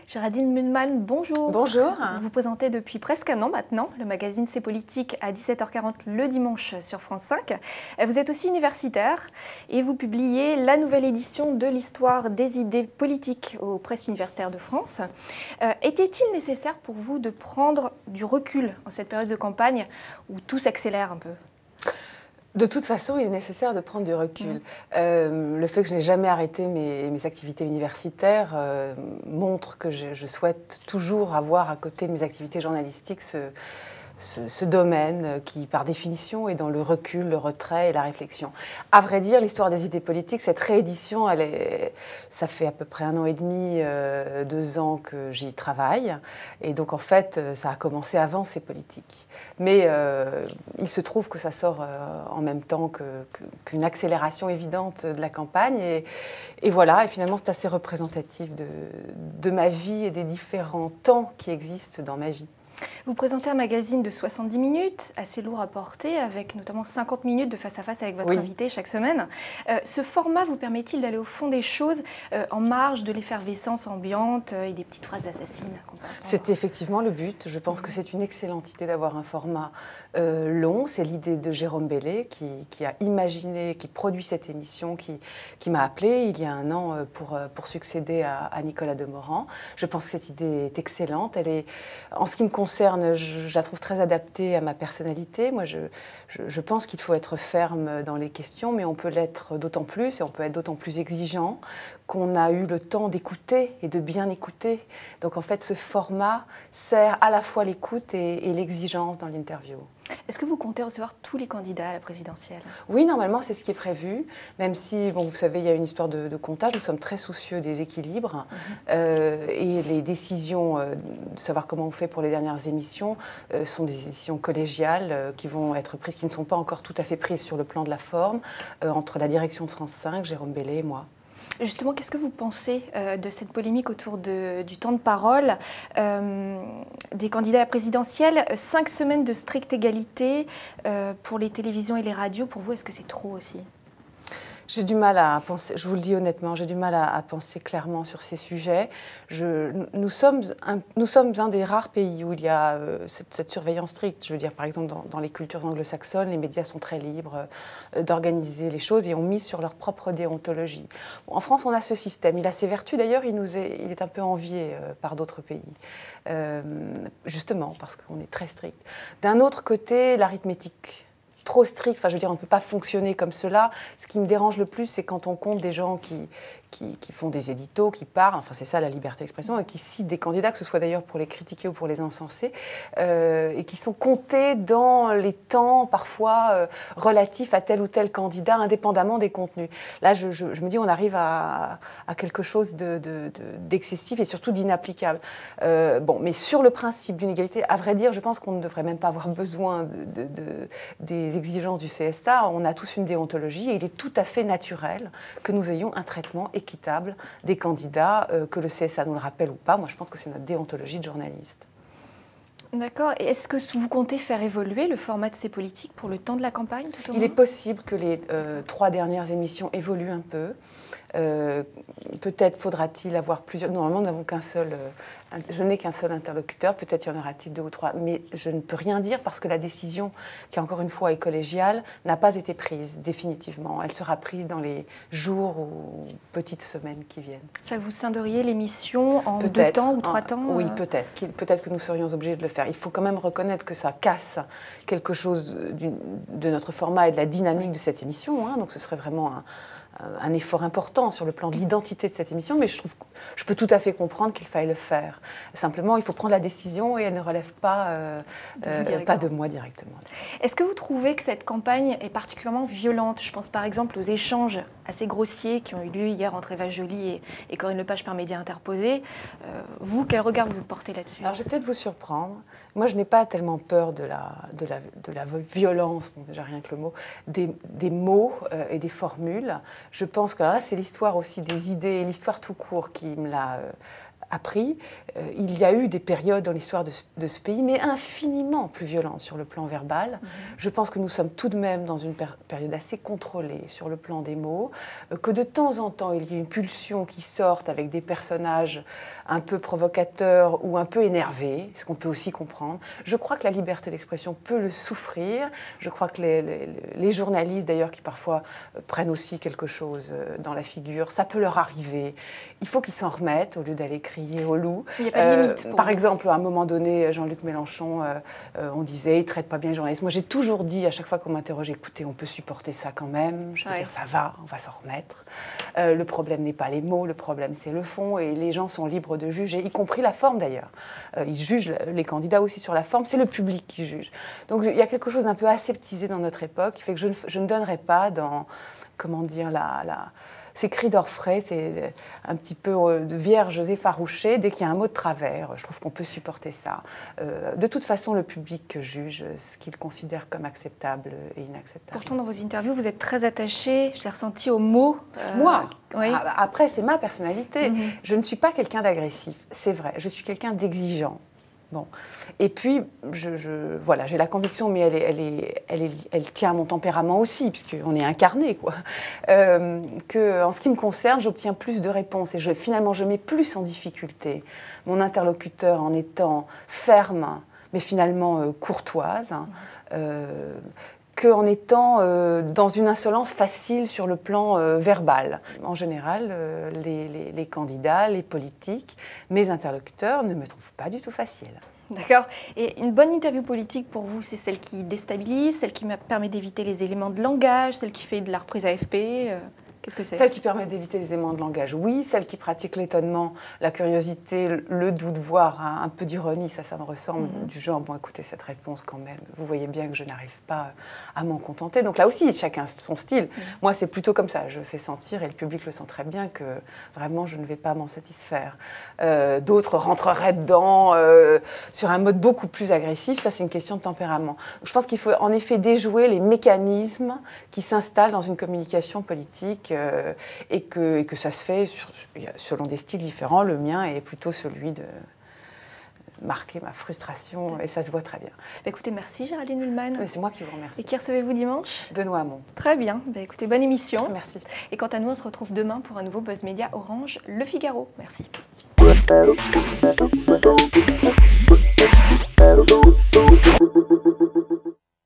Géraldine Mühlmann, bonjour. Bonjour. Vous présentez depuis presque un an maintenant le magazine C'est Politique à 17h40 le dimanche sur France 5. Vous êtes aussi universitaire et vous publiez la nouvelle édition de l'histoire des idées politiques aux presses universitaires de France. Était-il nécessaire pour vous de prendre du recul en cette période de campagne où tout s'accélère un peu ? De toute façon, il est nécessaire de prendre du recul. Le fait que je n'ai jamais arrêté mes activités universitaires montre que je souhaite toujours avoir à côté de mes activités journalistiques ce domaine qui, par définition, est dans le recul, le retrait et la réflexion. À vrai dire, l'histoire des idées politiques, cette réédition, ça fait à peu près 1 an et demi, 2 ans que j'y travaille. Et donc, en fait, ça a commencé avant ces politiques. Mais il se trouve que ça sort en même temps qu'une accélération évidente de la campagne. Et voilà, et finalement, c'est assez représentatif de ma vie et des différents temps qui existent dans ma vie. Vous présentez un magazine de 70 minutes, assez lourd à porter, avec notamment 50 minutes de face-à-face avec votre invité chaque semaine. Ce format vous permet-il d'aller au fond des choses, en marge de l'effervescence ambiante et des petites phrases assassines qu'on peut entendre ? C'est effectivement le but. Je pense que c'est une excellente idée d'avoir un format long. C'est l'idée de Jérôme Bellay qui a imaginé, qui produit cette émission, qui m'a appelée il y a 1 an pour succéder à Nicolas Demorand. Je pense que cette idée est excellente. Elle est, en ce qui me concerne, je la trouve très adaptée à ma personnalité. Moi, je pense qu'il faut être ferme dans les questions, mais on peut l'être d'autant plus, et on peut être d'autant plus exigeant qu'on a eu le temps d'écouter et de bien écouter. Donc, en fait, ce format sert à la fois l'écoute et l'exigence dans l'interview. Est-ce que vous comptez recevoir tous les candidats à la présidentielle ? Oui, normalement, c'est ce qui est prévu, même si, bon, vous savez, il y a une histoire de comptage. Nous sommes très soucieux des équilibres et les décisions, de savoir comment on fait pour les dernières émissions, sont des décisions collégiales qui vont être prises, qui ne sont pas encore tout à fait prises sur le plan de la forme, entre la direction de France 5, Jérôme Bellay et moi. Justement, qu'est-ce que vous pensez de cette polémique autour du temps de parole des candidats à la présidentielle ? 5 semaines de stricte égalité pour les télévisions et les radios. Pour vous, est-ce que c'est trop aussi ? J'ai du mal à penser, je vous le dis honnêtement, j'ai du mal à penser clairement sur ces sujets. Nous sommes un des rares pays où il y a cette surveillance stricte. Je veux dire, par exemple, dans les cultures anglo-saxonnes, les médias sont très libres d'organiser les choses et ont mis sur leur propre déontologie. Bon, en France, on a ce système. Il a ses vertus, d'ailleurs, il est un peu envié par d'autres pays, justement parce qu'on est très strict. D'un autre côté, l'arithmétique trop strict, enfin je veux dire, on ne peut pas fonctionner comme cela. Ce qui me dérange le plus, c'est quand on compte des gens qui font des éditos, qui parlent, enfin c'est ça la liberté d'expression, et qui citent des candidats, que ce soit d'ailleurs pour les critiquer ou pour les encenser, et qui sont comptés dans les temps parfois relatifs à tel ou tel candidat, indépendamment des contenus. Là, je me dis, on arrive à quelque chose d'excessif et surtout d'inapplicable. Bon, mais sur le principe d'une égalité, à vrai dire, je pense qu'on ne devrait même pas avoir besoin des exigences du CSA. On a tous une déontologie et il est tout à fait naturel que nous ayons un traitement équitable des candidats, que le CSA nous le rappelle ou pas. Moi, je pense que c'est notre déontologie de journaliste. D'accord. Et est-ce que vous comptez faire évoluer le format de ces politiques pour le temps de la campagne tout au moins ? Il est possible que les 3 dernières émissions évoluent un peu. Peut-être faudra-t-il avoir plusieurs... Normalement, nous n'avons qu'un seul... je n'ai qu'un seul interlocuteur. Peut-être y en aura-t-il 2 ou 3. Mais je ne peux rien dire parce que la décision, qui encore une fois est collégiale, n'a pas été prise définitivement. Elle sera prise dans les jours ou petites semaines qui viennent. Ça, vous scinderiez l'émission en 2 temps ou 3 temps ? Oui, peut-être. Peut-être que nous serions obligés de le faire. Il faut quand même reconnaître que ça casse quelque chose de notre format et de la dynamique de cette émission. Donc ce serait vraiment un effort important sur le plan de l'identité de cette émission, mais je peux tout à fait comprendre qu'il faille le faire. Simplement, il faut prendre la décision et elle ne relève pas de moi directement. Est-ce que vous trouvez que cette campagne est particulièrement violente ? Je pense par exemple aux échanges assez grossiers qui ont eu lieu hier entre Eva Joly et Corinne Lepage par médias interposés. Vous, quel regard vous portez là-dessus ? Alors, je vais peut-être vous surprendre. Moi, je n'ai pas tellement peur de la violence, bon, déjà rien que le mot, des mots et des formules. Je pense que là, c'est l'histoire aussi des idées et l'histoire tout court qui me l'a appris, il y a eu des périodes dans l'histoire de ce pays, mais infiniment plus violentes sur le plan verbal. Je pense que nous sommes tout de même dans une période assez contrôlée sur le plan des mots, que de temps en temps, il y a une pulsion qui sorte avec des personnages un peu provocateurs ou un peu énervés, ce qu'on peut aussi comprendre. Je crois que la liberté d'expression peut le souffrir. Je crois que les journalistes, d'ailleurs, qui parfois prennent aussi quelque chose dans la figure, ça peut leur arriver. Il faut qu'ils s'en remettent au lieu d'aller crier au loup. Il n'y a pas de limite. Par exemple, à un moment donné, Jean-Luc Mélenchon, on disait, il ne traite pas bien les journalistes. Moi, j'ai toujours dit, à chaque fois qu'on m'interroge, écoutez, on peut supporter ça quand même. Je veux dire, ça va, on va s'en remettre. Le problème n'est pas les mots, le problème, c'est le fond. Et les gens sont libres de juger, y compris la forme d'ailleurs. Ils jugent les candidats aussi sur la forme, c'est le public qui juge. Donc, il y a quelque chose d'un peu aseptisé dans notre époque, qui fait que je ne donnerai pas dans, comment dire, ces cris d'orfraie, c'est un petit peu de vierges effarouchées dès qu'il y a un mot de travers. Je trouve qu'on peut supporter ça. De toute façon, le public juge ce qu'il considère comme acceptable et inacceptable. Pourtant, dans vos interviews, vous êtes très attaché, je l'ai ressenti, aux mots. Moi, oui. Après, c'est ma personnalité. Je ne suis pas quelqu'un d'agressif, c'est vrai. Je suis quelqu'un d'exigeant. Bon. Et puis, voilà, j'ai la conviction, mais elle tient à mon tempérament aussi, puisqu'on est incarné, quoi. En ce qui me concerne, j'obtiens plus de réponses et finalement, je mets plus en difficulté mon interlocuteur en étant ferme, mais finalement courtoise, qu'en étant dans une insolence facile sur le plan verbal. En général, les candidats, les politiques, mes interlocuteurs ne me trouvent pas du tout facile. D'accord. Et une bonne interview politique pour vous, c'est celle qui déstabilise, celle qui permet d'éviter les éléments de langage, celle qui fait de la reprise AFP Qu'est-ce que c'est ? Celle qui permet d'éviter les éléments de langage, oui. Celle qui pratique l'étonnement, la curiosité, le doute, voire un peu d'ironie, ça me ressemble. Du genre, bon, écoutez, cette réponse quand même, vous voyez bien que je n'arrive pas à m'en contenter. Donc là aussi, chacun son style. Moi, c'est plutôt comme ça. Je fais sentir, et le public le sent très bien, que vraiment, je ne vais pas m'en satisfaire. D'autres rentreraient dedans sur un mode beaucoup plus agressif. Ça, c'est une question de tempérament. Je pense qu'il faut en effet déjouer les mécanismes qui s'installent dans une communication politique et que ça se fait selon des styles différents. Le mien est plutôt celui de marquer ma frustration et ça se voit très bien. Écoutez, merci Géraldine Mühlmann. C'est moi qui vous remercie. Et qui recevez-vous dimanche ? Benoît Hamon. Très bien. Écoutez, bonne émission. Merci. Et quant à nous, on se retrouve demain pour un nouveau Buzz Média Orange, Le Figaro. Merci.